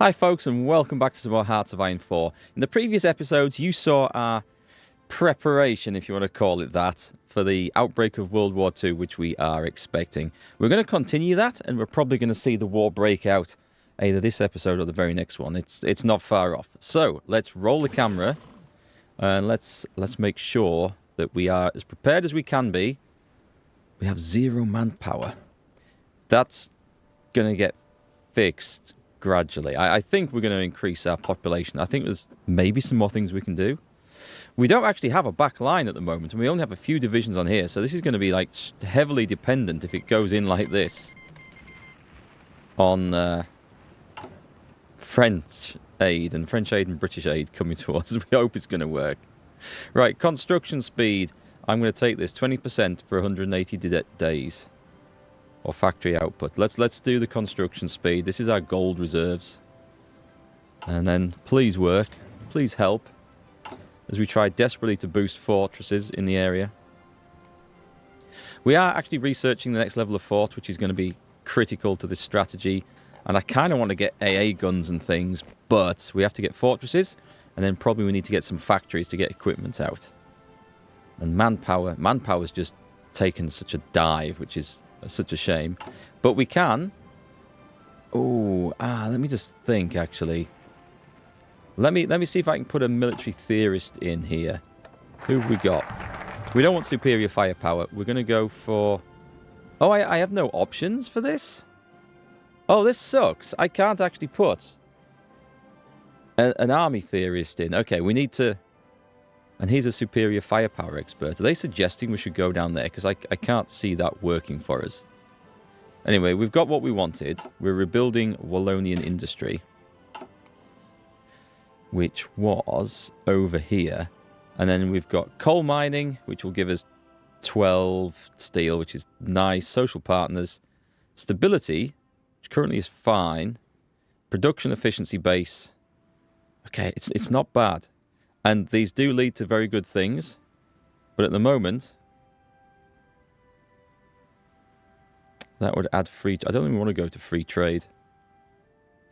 Hi folks and welcome back to some more Hearts of Iron 4. In the previous episodes you saw our preparation, if you want to call it that, for the outbreak of World War II, which we are expecting. We're going to continue that and we're probably going to see the war break out either this episode or the very next one. It's not far off. So let's roll the camera and let's make sure that we are as prepared as we can be. We have 0 manpower. That's going to get fixed gradually. I think we're going to increase our population. I think there's maybe some more things we can do. We don't actually have a back line at the moment, and we only have a few divisions on here, so this is going to be like heavily dependent if it goes in like this on French aid and British aid coming to us. We hope it's going to work. Right, construction speed. I'm going to take this 20% for 180 days. Or factory output. Let's do the construction speed. This is our gold reserves. And then please work. Please help. As we try desperately to boost fortresses in the area. We are actually researching the next level of fort, which is going to be critical to this strategy. And I kind of want to get AA guns and things, but we have to get fortresses, and then probably we need to get some factories to get equipment out. And manpower's just taken such a dive, which is such a shame. But we can... let me just think, actually. Let me see if I can put a military theorist in here. Who have we got? We don't want superior firepower. We're going to go for... Oh, I have no options for this? Oh, this sucks. I can't actually put an army theorist in. Okay, we need to... And he's a superior firepower expert. Are they suggesting we should go down there? Because I can't see that working for us. Anyway, we've got what we wanted. We're rebuilding Wallonian industry. Which was over here. And then we've got coal mining, which will give us 12 steel, which is nice. Social partners. Stability, which currently is fine. Production efficiency base. Okay, it's not bad. And these do lead to very good things. But at the moment, that would add free... I don't even want to go to free trade.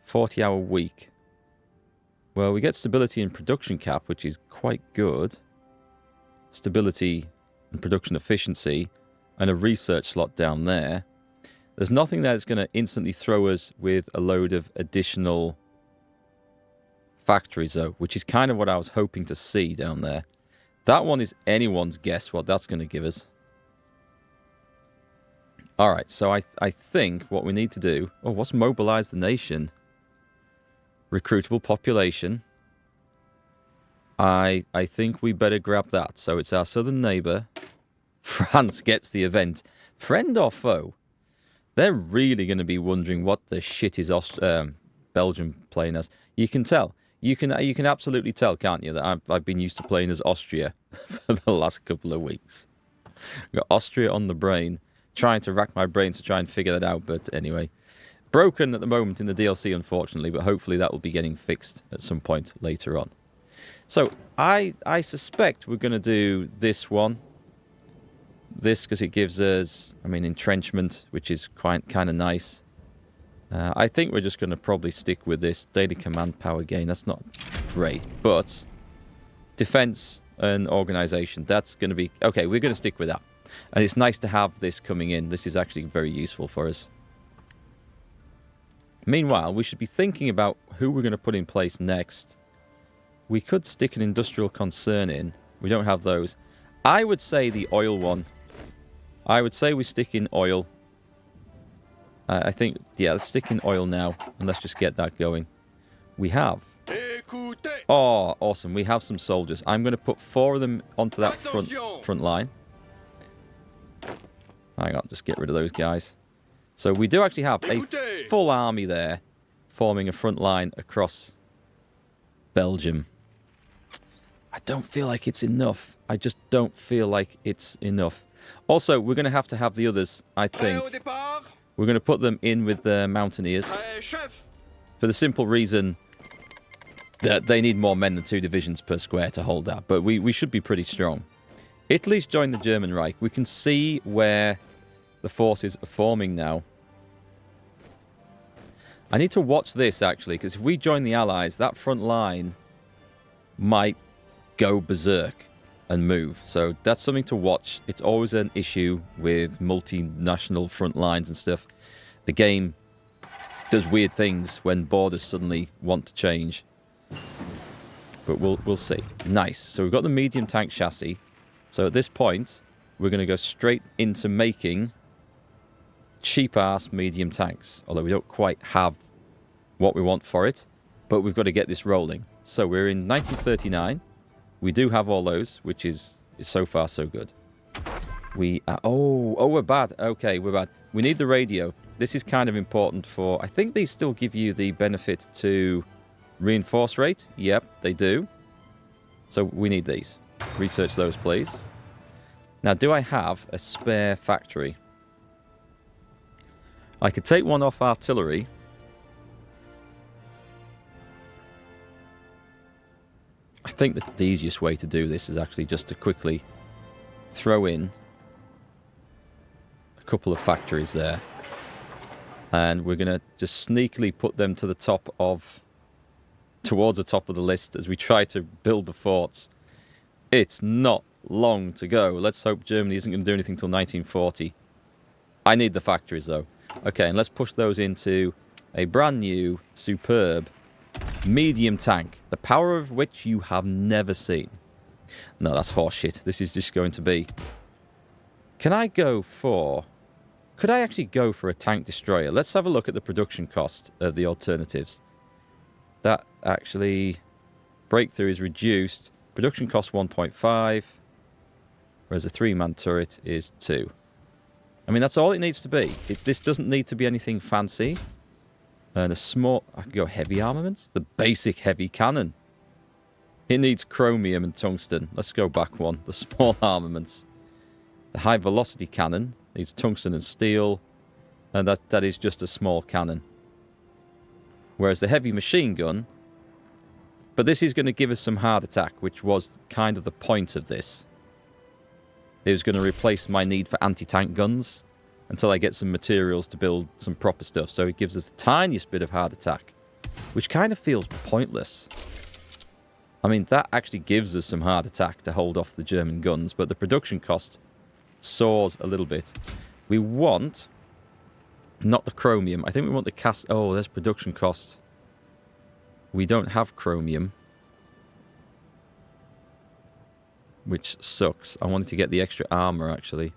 40-hour week. Well, we get stability and production cap, which is quite good. Stability and production efficiency. And a research slot down there. There's nothing there that's going to instantly throw us with a load of additional... factories though, which is kind of what I was hoping to see down there. That one is anyone's guess what that's going to give us. Alright, so I think what we need to do... Oh, what's mobilize the nation? Recruitable population. I think we better grab that. So it's our southern neighbour. France gets the event. Friend or foe? They're really going to be wondering what the shit is Belgium playing as. You can tell. You can absolutely tell, can't you, that I've been used to playing as Austria for the last couple of weeks. I've got Austria on the brain, trying to rack my brains to try and figure that out, but anyway. Broken at the moment in the DLC, unfortunately, but hopefully that will be getting fixed at some point later on. So, I suspect we're going to do this one. This, because it gives us, entrenchment, which is quite kind of nice. I think we're just going to probably stick with this daily command power gain. That's not great, but defense and organization, that's going to be... Okay, we're going to stick with that. And it's nice to have this coming in. This is actually very useful for us. Meanwhile, we should be thinking about who we're going to put in place next. We could stick an industrial concern in. We don't have those. I would say the oil one. I would say we stick in oil. I think, yeah, let's stick in oil now, and let's just get that going. We have... Oh, awesome. We have some soldiers. I'm going to put 4 of them onto that front line. Hang on, just get rid of those guys. So we do actually have a full army there, forming a front line across Belgium. I don't feel like it's enough. I just don't feel like it's enough. Also, we're going to have the others, I think. We're going to put them in with the Mountaineers. For the simple reason that they need more men than 2 divisions per square to hold that. But we should be pretty strong. Italy's joined the German Reich. We can see where the forces are forming now. I need to watch this, actually, because if we join the Allies, that front line might go berserk and move. So that's something to watch. It's always an issue with multinational front lines and stuff. The game does weird things when borders suddenly want to change. But we'll see. Nice. So we've got the medium tank chassis. So at this point, we're going to go straight into making cheap-ass medium tanks. Although we don't quite have what we want for it. But we've got to get this rolling. So we're in 1939. We do have all those, which is so far so good. We are... Oh, we're bad. Okay, we're bad. We need the radio. This is kind of important for... I think these still give you the benefit to reinforce rate. Yep, they do. So we need these. Research those, please. Now, do I have a spare factory? I could take one off artillery. I think that the easiest way to do this is actually just to quickly throw in a couple of factories there. And we're going to just sneakily put them to the top of... towards the top of the list as we try to build the forts. It's not long to go. Let's hope Germany isn't going to do anything until 1940. I need the factories, though. Okay, and let's push those into a brand new, superb, medium tank, the power of which you have never seen. No, that's horseshit. This is just going to be... Can I go for... Could I actually go for a tank destroyer? Let's have a look at the production cost of the alternatives. That actually... Breakthrough is reduced. Production cost 1.5. Whereas a 3-man turret is 2. I mean, that's all it needs to be. This doesn't need to be anything fancy. And a small... I can go heavy armaments. The basic heavy cannon. It needs chromium and tungsten. Let's go back one. The small armaments. The high velocity cannon needs tungsten and steel. And that is just a small cannon. Whereas the heavy machine gun... But this is going to give us some hard attack, which was kind of the point of this. It was going to replace my need for anti-tank guns until I get some materials to build some proper stuff. So it gives us the tiniest bit of hard attack, which kind of feels pointless. I mean, that actually gives us some hard attack to hold off the German guns, but the production cost soars a little bit. We want, not the chromium, I think we want the cast... Oh, there's production cost. We don't have chromium, which sucks. I wanted to get the extra armor, actually.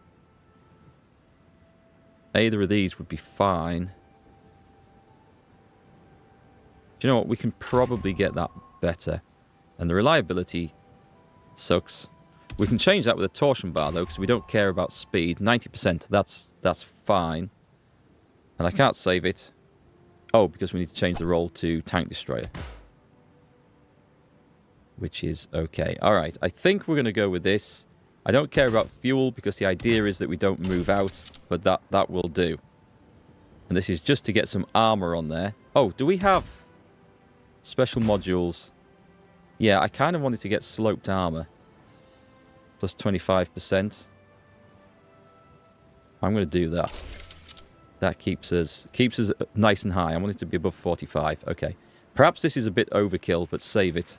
Either of these would be fine. Do you know what? We can probably get that better. And the reliability sucks. We can change that with a torsion bar, though, because we don't care about speed. 90%, that's fine. And I can't save it. Oh, because we need to change the role to tank destroyer. Which is okay. Alright, I think we're going to go with this. I don't care about fuel because the idea is that we don't move out, but that will do. And this is just to get some armor on there. Oh, do we have special modules? Yeah, I kind of wanted to get sloped armor. Plus 25%. I'm going to do that. That keeps us nice and high. I want it to be above 45. Okay. Perhaps this is a bit overkill, but save it.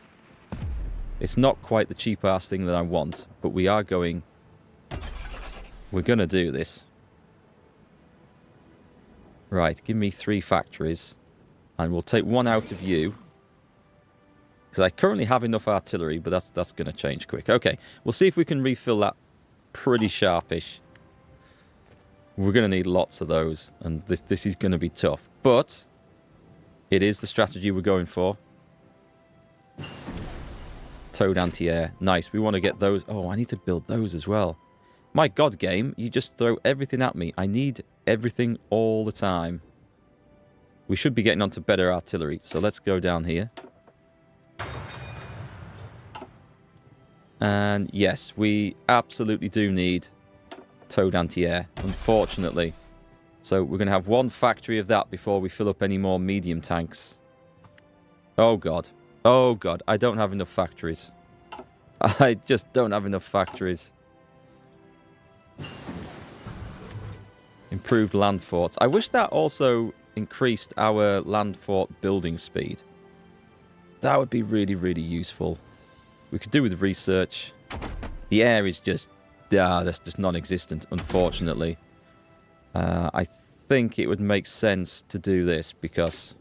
It's not quite the cheap-ass thing that I want, but we are going... We're going to do this. Right, give me 3 factories. And we'll take one out of you. Because I currently have enough artillery, but that's going to change quick. Okay, we'll see if we can refill that pretty sharpish. We're going to need lots of those, and this is going to be tough. But it is the strategy we're going for. Towed anti-air. Nice. We want to get those. Oh, I need to build those as well. My God, game, you just throw everything at me. I need everything all the time. We should be getting onto better artillery, so let's go down here. And yes, we absolutely do need towed anti-air, unfortunately. So we're going to have one factory of that before we fill up any more medium tanks. Oh God. Oh God, I don't have enough factories. I just don't have enough factories. Improved land forts. I wish that also increased our land fort building speed. That would be really, really useful. We could do with research. The air is just, that's just non-existent, unfortunately. I think it would make sense to do this because,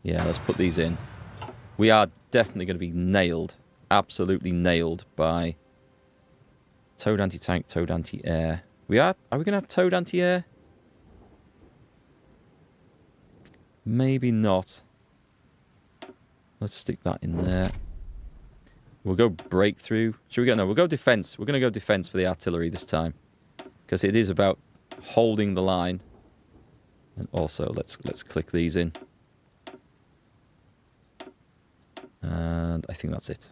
yeah, let's put these in. We are definitely going to be nailed, absolutely nailed by Toad anti-tank, Toad anti-air. Are we going to have Toad anti-air? Maybe not. Let's stick that in there. We'll go breakthrough. Should we go? No, we'll go defense. We're going to go defense for the artillery this time. Because it is about holding the line. And also, let's click these in. And I think that's it.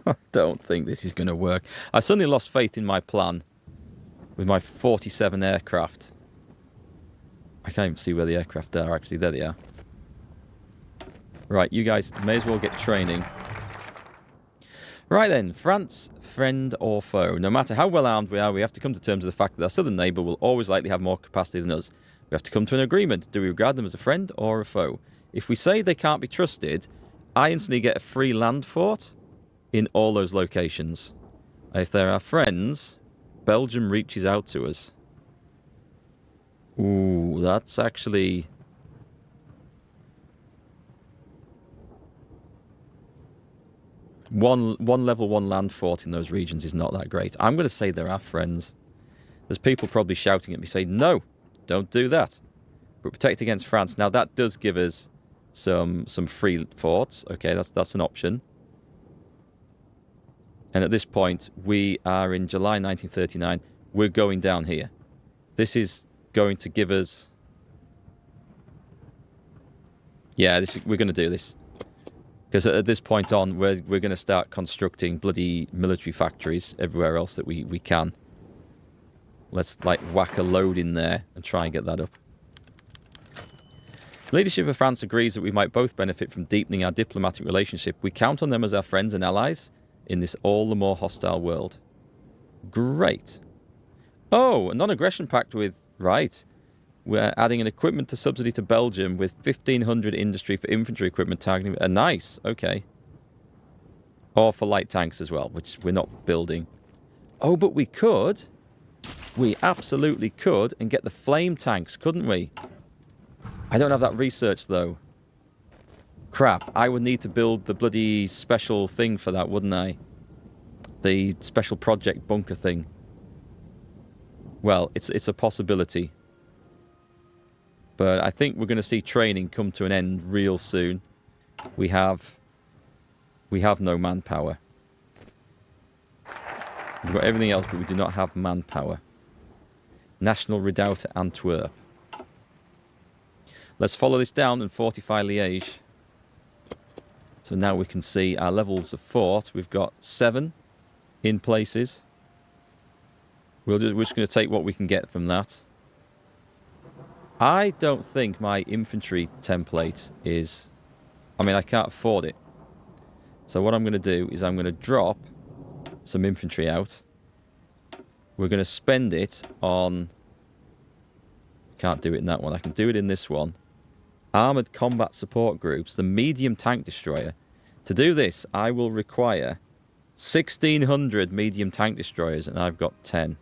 I don't think this is going to work. I suddenly lost faith in my plan with my 47 aircraft. I can't even see where the aircraft are, actually. There they are. Right, you guys may as well get training. Right then, France, friend or foe. No matter how well armed we are, we have to come to terms with the fact that our southern neighbour will always likely have more capacity than us. We have to come to an agreement. Do we regard them as a friend or a foe? If we say they can't be trusted, I instantly get a free land fort in all those locations. If they're our friends, Belgium reaches out to us. Ooh, that's actually... One level 1 land fort in those regions is not that great. I'm going to say they're our friends. There's people probably shouting at me saying, no, don't do that. But protect against France. Now that does give us some free forts. Okay, that's an option. And at this point, we are in July 1939. We're going down here. This is going to give us... Yeah, we're going to do this. Because at this point on, we're going to start constructing bloody military factories everywhere else that we can. Let's, like, whack a load in there and try and get that up. Leadership of France agrees that we might both benefit from deepening our diplomatic relationship. We count on them as our friends and allies in this all the more hostile world. Great. Oh, a non-aggression pact with... Right. We're adding an equipment to subsidy to Belgium with 1,500 industry for infantry equipment targeting... nice. Okay. Or for light tanks as well, which we're not building. Oh, but we could. We absolutely could and get the flame tanks, couldn't we? I don't have that research, though. Crap. I would need to build the bloody special thing for that, wouldn't I? The special project bunker thing. Well, it's a possibility. But I think we're going to see training come to an end real soon. We have no manpower. We've got everything else, but we do not have manpower. National Redoubt at Antwerp. Let's follow this down and fortify Liège. So now we can see our levels of fort. We've got 7 in places. We're just going to take what we can get from that. I don't think my infantry template is... I mean, I can't afford it. So what I'm going to do is I'm going to drop some infantry out. We're going to spend it on... Can't do it in that one. I can do it in this one. Armoured combat support groups. The medium tank destroyer. To do this, I will require 1,600 medium tank destroyers, and I've got 10.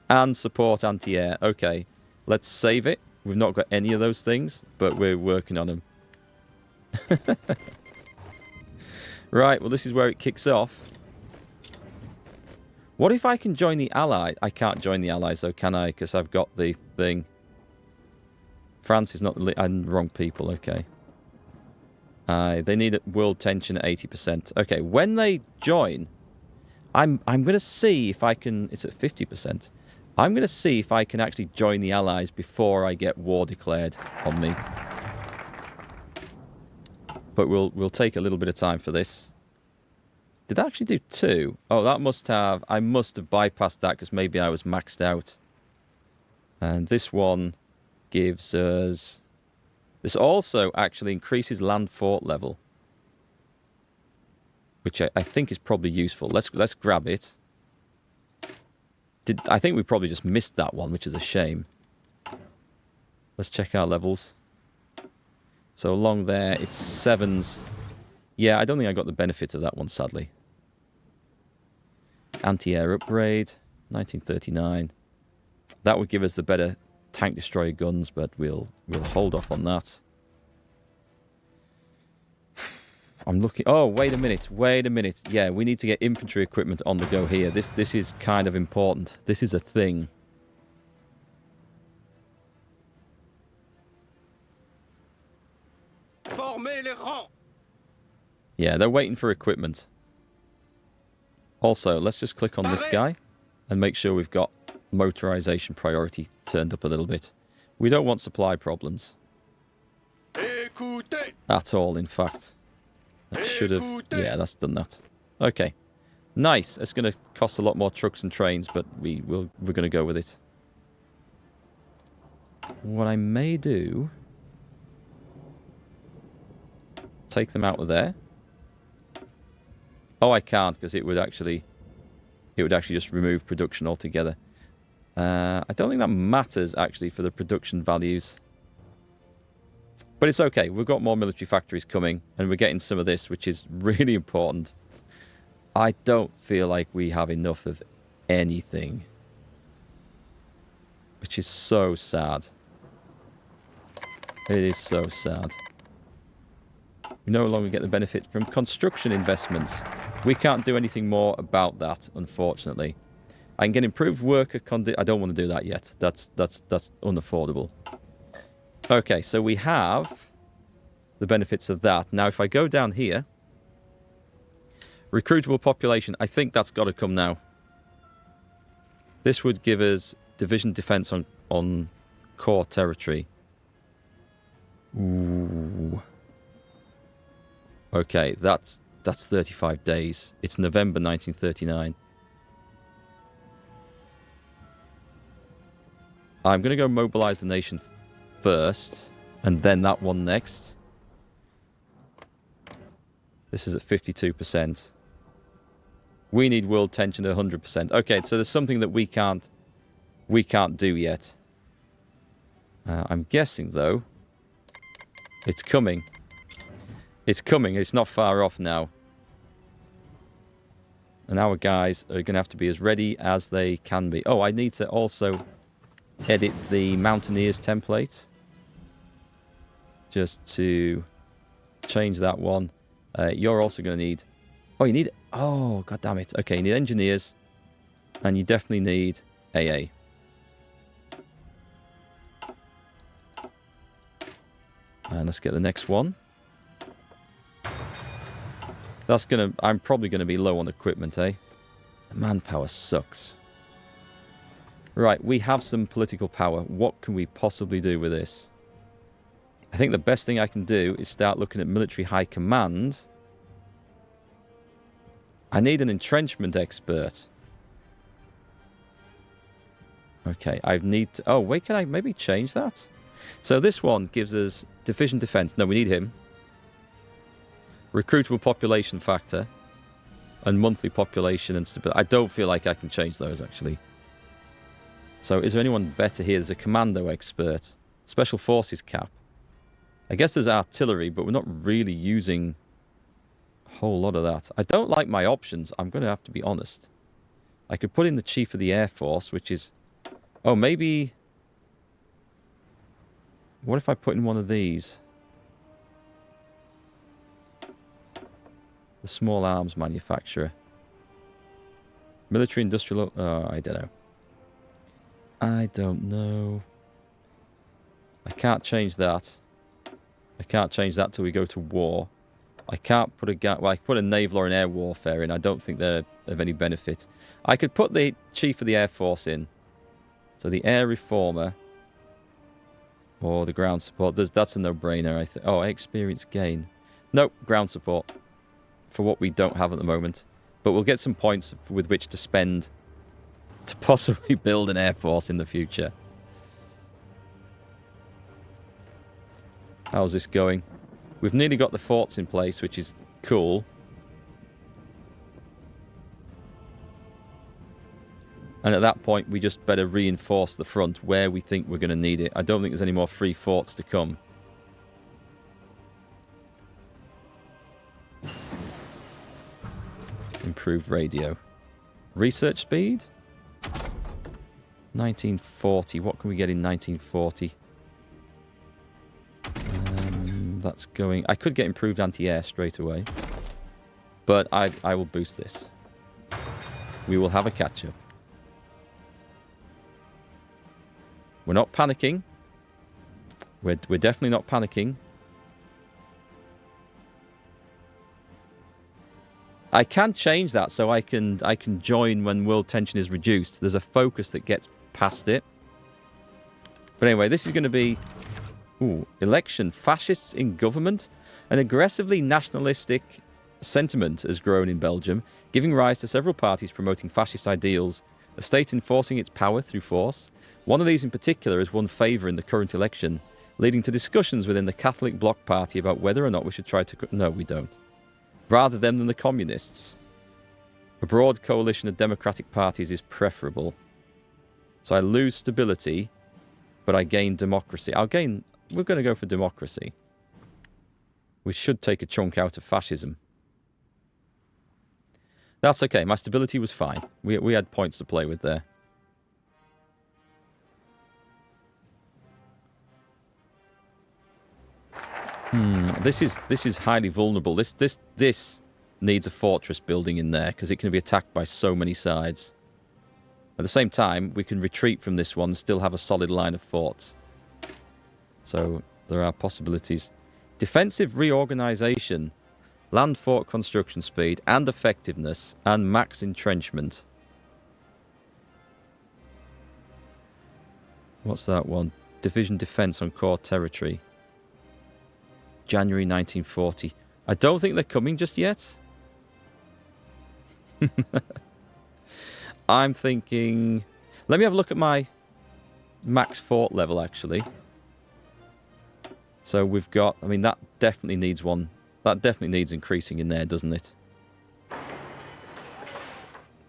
And support anti-air. Okay, let's save it. We've not got any of those things, but we're working on them. Right, well, this is where it kicks off. What if I can join the Allies? I can't join the Allies, though, can I? Because I've got the thing. France is not the... I'm wrong people, okay. They need world tension at 80%. Okay, when they join... I'm going to see if I can... It's at 50%. I'm going to see if I can actually join the Allies before I get war declared on me. But we'll take a little bit of time for this. Did I actually do 2? Oh, that must have... I must have bypassed that because maybe I was maxed out. And this one gives us... This also actually increases land fort level. Which I think is probably useful. Let's grab it. I think we probably just missed that one, which is a shame. Let's check our levels. So along there, it's 7s. Yeah, I don't think I got the benefit of that one, sadly. Anti-air upgrade, 1939. That would give us the better tank destroyer guns, but we'll hold off on that. I'm looking... Oh, wait a minute. Yeah, we need to get infantry equipment on the go here. This is kind of important. This is a thing. Yeah, they're waiting for equipment. Also, let's just click on this guy and make sure we've got motorization priority turned up a little bit. We don't want supply problems. At all, in fact. That should have... Yeah, that's done that. Okay. Nice. It's going to cost a lot more trucks and trains, but we're going to go with it. What I may do... Take them out of there. Oh, I can't, because it would actually just remove production altogether. I don't think that matters, actually, for the production values. But it's okay. We've got more military factories coming, and we're getting some of this, which is really important. I don't feel like we have enough of anything. Which is so sad. It is so sad. We no longer get the benefit from construction investments. We can't do anything more about that, unfortunately. I can get improved worker conditions. I don't want to do that yet. That's unaffordable. Okay, so we have the benefits of that. Now, if I go down here, recruitable population, I think that's got to come now. This would give us division defense on core territory. Ooh. Okay, that's 35 days. It's November 1939. I'm going to go mobilize the nation first, and then that one next. This is at 52%. We need world tension at 100%. Okay, so there's something that we can't do yet. I'm guessing, though, it's coming. It's coming. It's not far off now. And our guys are going to have to be as ready as they can be. Oh, I need to also edit the Mountaineers template. Just to change that one. You're also going to need... Oh, you need... Oh, god damn it. Okay, you need engineers. And you definitely need AA. And let's get the next one. That's gonna... I'm probably going to be low on equipment, eh? The manpower sucks. Right, we have some political power. What can we possibly do with this? I think the best thing I can do is start looking at military high command. I need an entrenchment expert. Okay, I need to... Oh, wait, can I maybe change that? So this one gives us division defense. No, we need him. Recruitable population factor. And monthly population and stability. I don't feel like I can change those, actually. So is there anyone better here? There's a commando expert. Special forces cap. I guess there's artillery, but we're not really using a whole lot of that. I don't like my options. I'm going to have to be honest. I could put in the Chief of the Air Force, which is... Oh, maybe... What if I put in one of these? The small arms manufacturer. Military industrial... Oh, I don't know. I don't know. I can't change that. I can't change that till we go to war. I can't put a... Well, I could put a naval or an air warfare in. I don't think they're of any benefit. I could put the Chief of the Air Force in. So the air reformer... Or the ground support. That's a no-brainer, I think. Oh, experience gain. Nope, ground support. For what we don't have at the moment. But we'll get some points with which to spend to possibly build an air force in the future. How's this going? We've nearly got the forts in place, which is cool. And at that point, we just better reinforce the front where we think we're going to need it. I don't think there's any more free forts to come. Improved radio. Research speed? 1940. What can we get in 1940? That's going... I could get improved anti-air straight away. But I will boost this. We will have a catch-up. We're not panicking. We're definitely not panicking. I can change that so I can join when world tension is reduced. There's a focus that gets past it. But anyway, this is going to be... Ooh, election. Fascists in government. An aggressively nationalistic sentiment has grown in Belgium, giving rise to several parties promoting fascist ideals, a state enforcing its power through force. One of these in particular has won favour in the current election, leading to discussions within the Catholic Bloc Party about whether or not we should try to... No, we don't. Rather them than the communists. A broad coalition of democratic parties is preferable. So I lose stability, but I gain democracy. We're going to go for democracy. We should take a chunk out of fascism. That's okay. My stability was fine. We had points to play with there. This is highly vulnerable. This needs a fortress building in there because it can be attacked by so many sides. At the same time, we can retreat from this one and still have a solid line of forts. So there are possibilities. Defensive reorganization, land fort construction speed and effectiveness, and max entrenchment. What's that one? Division defense on core territory. January 1940. I don't think they're coming just yet. I'm thinking... Let me have a look at my max fort level, actually. So we've got... I mean, that definitely needs one. That definitely needs increasing in there, doesn't it?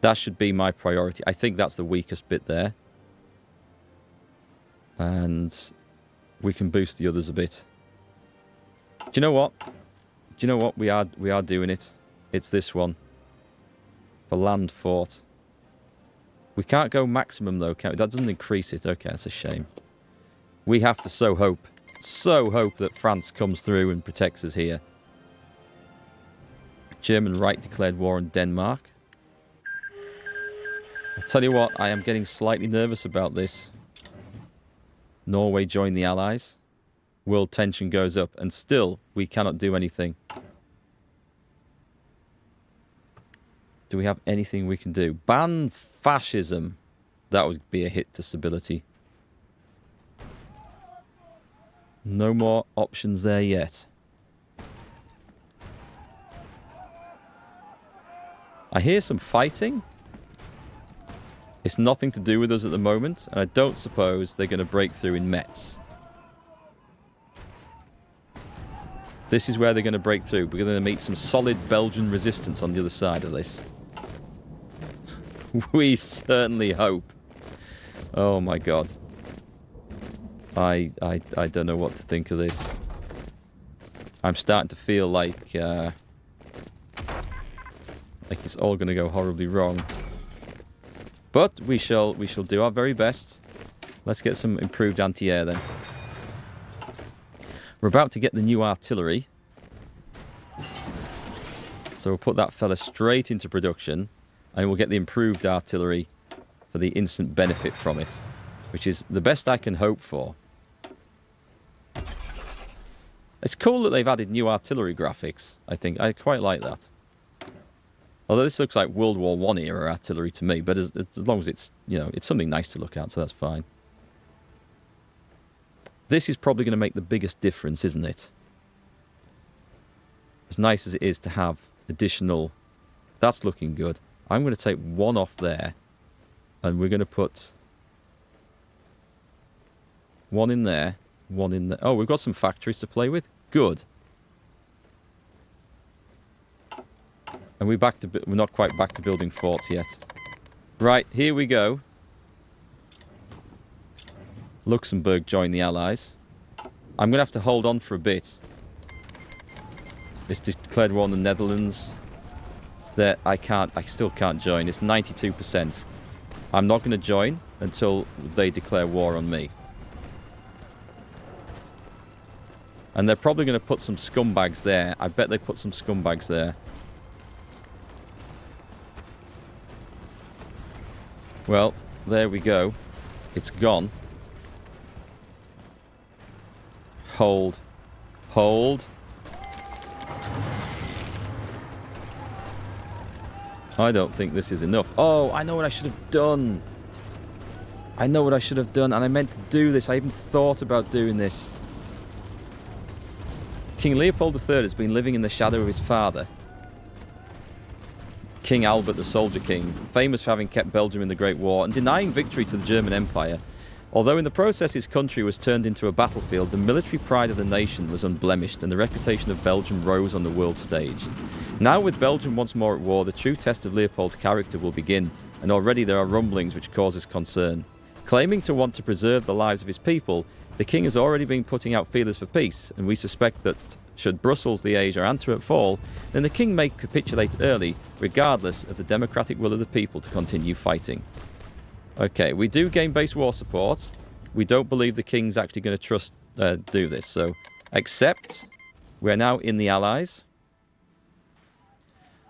That should be my priority. I think that's the weakest bit there. And we can boost the others a bit. Do you know what? Do you know what? We are doing it. It's this one. For land fort. We can't go maximum though, can we? That doesn't increase it. Okay, that's a shame. We have to so hope that France comes through and protects us here. German Reich declared war on Denmark. I'll tell you what, I am getting slightly nervous about this. Norway joined the Allies. World tension goes up, and still we cannot do anything. Do we have anything we can do? Ban fascism. That would be a hit to stability. No more options there yet. I hear some fighting. It's nothing to do with us at the moment, and I don't suppose they're going to break through in Metz. This is where they're going to break through. We're going to meet some solid Belgian resistance on the other side of this. We certainly hope. Oh my god. I don't know what to think of this. I'm starting to feel like it's all going to go horribly wrong. But we shall do our very best. Let's get some improved anti-air then. We're about to get the new artillery. So we'll put that fella straight into production. And we'll get the improved artillery for the instant benefit from it. Which is the best I can hope for. It's cool that they've added new artillery graphics, I think. I quite like that. Although this looks like World War I era artillery to me. But as long as it's, you know, it's something nice to look at, so that's fine. This is probably going to make the biggest difference, isn't it? As nice as it is to have additional... That's looking good. I'm going to take one off there. And we're going to put... one in there. One in there. Oh, we've got some factories to play with. Good. And we're not quite back to building forts yet. Right, here we go. Luxembourg joined the Allies. I'm going to have to hold on for a bit. It's declared war on the Netherlands. That I still can't join. It's 92%. I'm not going to join until they declare war on me. And they're probably going to put some scumbags there. I bet they put some scumbags there. Well, there we go. It's gone. Hold. Hold. I don't think this is enough. Oh, I know what I should have done. I know what I should have done, and I meant to do this. I even thought about doing this. King Leopold III has been living in the shadow of his father, King Albert the Soldier King, famous for having kept Belgium in the Great War and denying victory to the German Empire. Although in the process his country was turned into a battlefield, the military pride of the nation was unblemished and the reputation of Belgium rose on the world stage. Now with Belgium once more at war, the true test of Leopold's character will begin, and already there are rumblings which cause us concern. Claiming to want to preserve the lives of his people, the king has already been putting out feelers for peace, and we suspect that should Brussels, Liège or Antwerp fall, then the king may capitulate early, regardless of the democratic will of the people to continue fighting. Okay, we do gain base war support. We don't believe the king's actually going to do this, so accept. We're now in the Allies.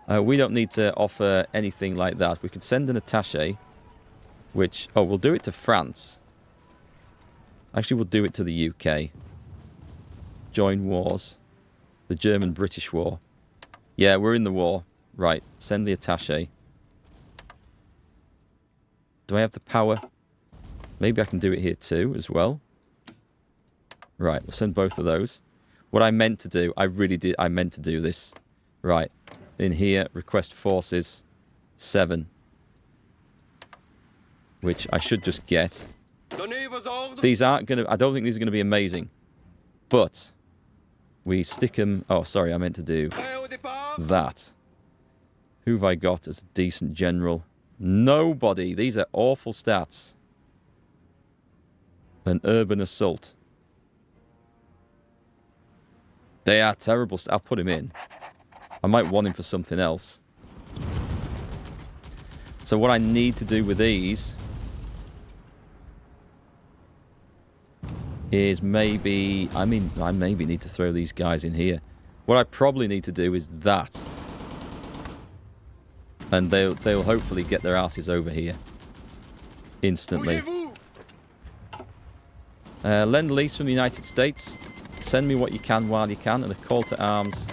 We don't need to offer anything like that. We could send an attaché, which... Oh, we'll do it to France. Actually, we'll do it to the UK. Join wars. The German-British war. Yeah, we're in the war. Right, send the attaché. Do I have the power? Maybe I can do it here too, as well. Right, we'll send both of those. What I meant to do, I meant to do this. Right, in here, request forces, 7. Which I should just get. These aren't going to, I don't think these are going to be amazing. But, we stick them, oh sorry, I meant to do that. Who have I got as a decent general? Nobody. These are awful stats. An urban assault. They are terrible. I'll put him in. I might want him for something else. So what I need to do with these is maybe... I maybe need to throw these guys in here. What I probably need to do is that. And they'll hopefully get their asses over here. Instantly. Lend-lease from the United States. Send me what you can while you can. And a call to arms.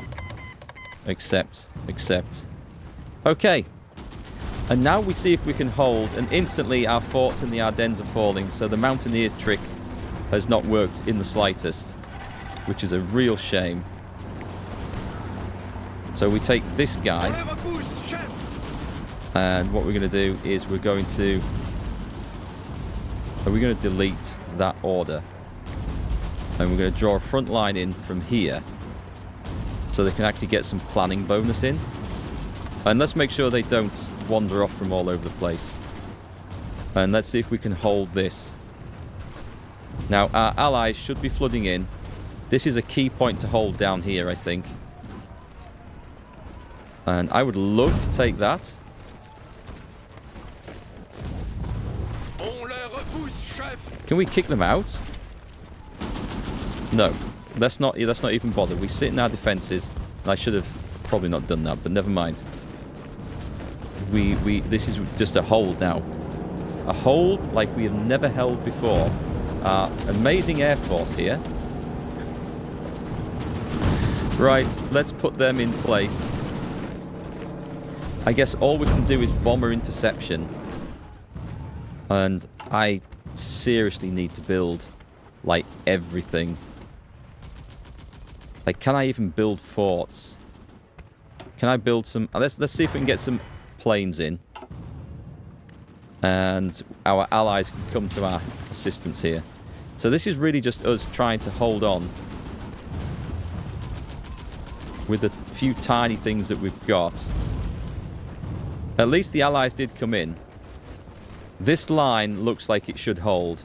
Accept. Accept. Okay. And now we see if we can hold. And instantly our forts in the Ardennes are falling. So the Mountaineers trick has not worked in the slightest. Which is a real shame. So we take this guy. And what we're going to do is we're going to... Are we going to delete that order? And we're going to draw a front line in from here. So they can actually get some planning bonus in. And let's make sure they don't wander off from all over the place. And let's see if we can hold this. Now, our allies should be flooding in. This is a key point to hold down here, I think. And I would love to take that. Can we kick them out? No. Let's not even bother. We sit in our defences. I should have probably not done that, but never mind. This is just a hold now. A hold like we have never held before. Our amazing air force here. Right, let's put them in place. I guess all we can do is bomber interception. And I seriously need to build, like, everything. Like, can I even build forts? Can I build some... Let's see if we can get some planes in. And our allies can come to our assistance here. So this is really just us trying to hold on with the few tiny things that we've got. At least the allies did come in. This line looks like it should hold.